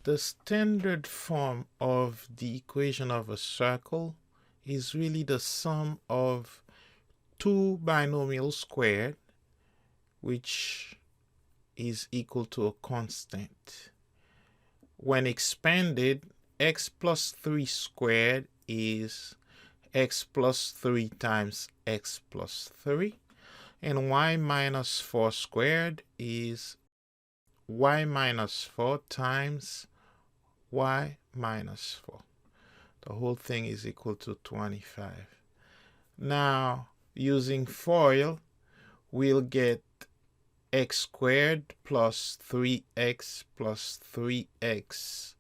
The standard form of the equation of a circle is really the sum of two binomials squared, which is equal to a constant. When expanded, x plus 3 squared is x plus 3 times x plus 3, and y minus 4 squared is y minus 4 times y minus 4. The whole thing is equal to 25. Now, using FOIL, we'll get x squared plus 3x plus 3x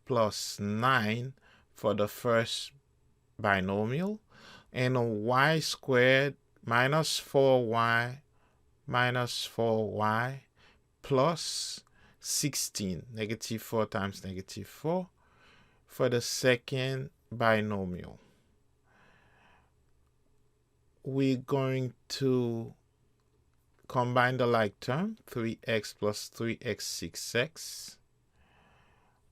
plus 9 for the first binomial, and y squared minus 4y minus 4y plus 16, negative 4 times negative 4, for the second binomial. We're going to combine the like term, 3x plus 3x, 6x,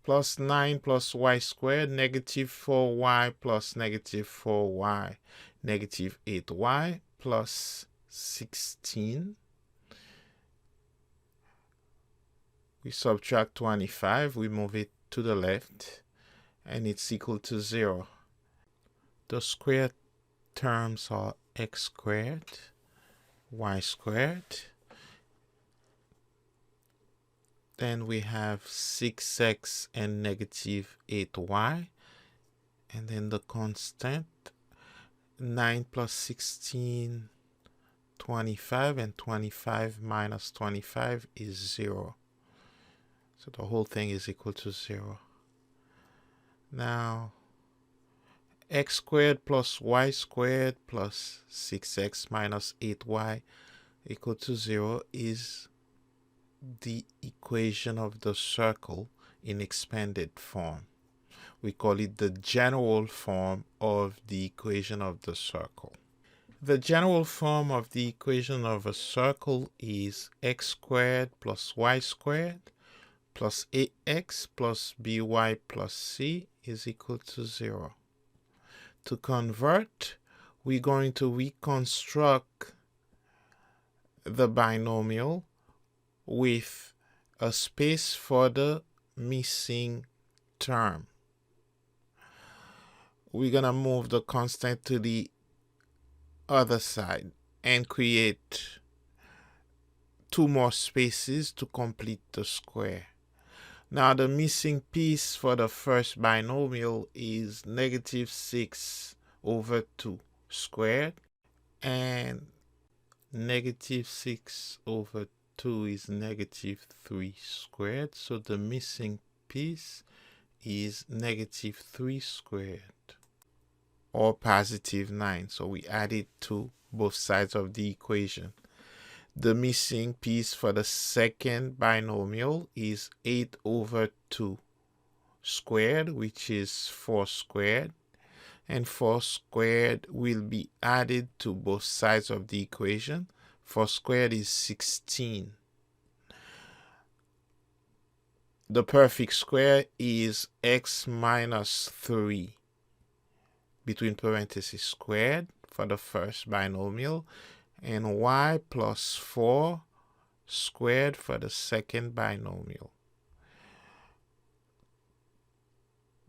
plus 9 plus y squared, negative 4y plus negative 4y, negative 8y, plus 16. We subtract 25, we move it to the left, and it's equal to 0. The square terms are x squared, y squared. Then we have 6x and negative 8y. And then the constant, 9 plus 16, 25, and 25 minus 25 is 0. So the whole thing is equal to 0. Now, x squared plus y squared plus 6x minus 8y equal to 0 is the equation of the circle in expanded form. We call it the general form of the equation of the circle. The general form of the equation of a circle is x squared plus y squared plus 8x plus by plus c is equal to 0. To convert, we're going to reconstruct the binomial with a space for the missing term. We're going to move the constant to the other side and create two more spaces to complete the square. Now, the missing piece for the first binomial is negative 6 over 2 squared, and negative 6 over 2 is negative 3 squared, so the missing piece is negative 3 squared, or positive 9, so we add it to both sides of the equation. The missing piece for the second binomial is 8 over 2 squared, which is 4 squared, and 4 squared will be added to both sides of the equation. 4 squared is 16. The perfect square is x minus 3 between parentheses squared for the first binomial, and y plus 4 squared for the second binomial.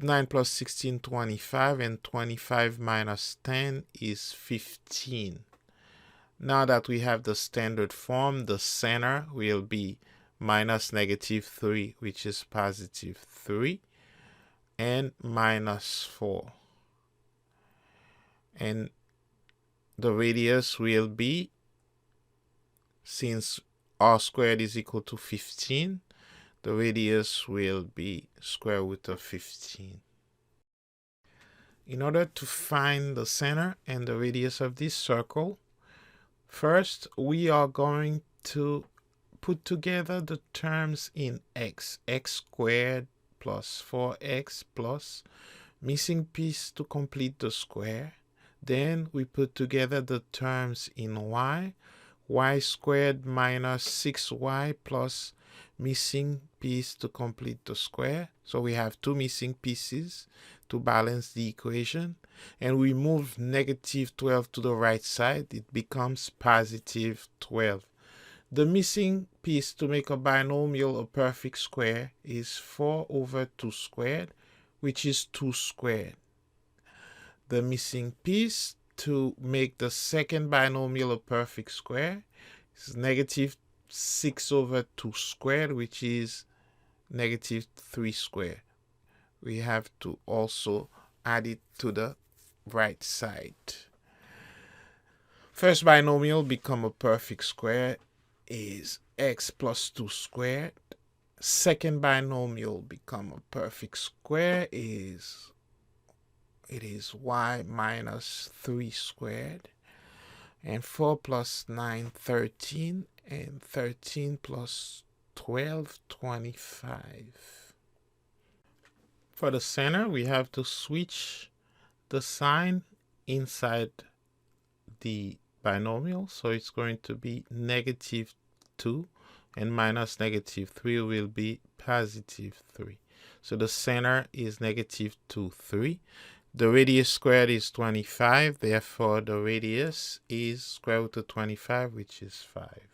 9 plus 16, 25, and 25 minus 10 is 15. Now that we have the standard form, the center will be minus negative 3, which is positive 3, and minus 4. And the radius will be, since r squared is equal to 15, the radius will be square root of 15. In order to find the center and the radius of this circle, first we are going to put together the terms in x squared plus 4x plus missing piece to complete the square. Then we put together the terms in y squared minus 6y plus missing piece to complete the square. So we have two missing pieces to balance the equation. And we move negative 12 to the right side. It becomes positive 12. The missing piece to make a binomial a perfect square is 4 over 2 squared, which is 2 squared. The missing piece to make the second binomial a perfect square is negative 6 over 2 squared, which is negative 3 squared. We have to also add it to the right side. First binomial become a perfect square is x plus 2 squared. Second binomial become a perfect square is y minus 3 squared. And 4 plus 9, 13. And 13 plus 12, 25. For the center, we have to switch the sign inside the binomial. So it's going to be negative 2, and minus negative 3 will be positive 3. So the center is negative 2, 3. The radius squared is 25. Therefore, the radius is square root of 25, which is 5.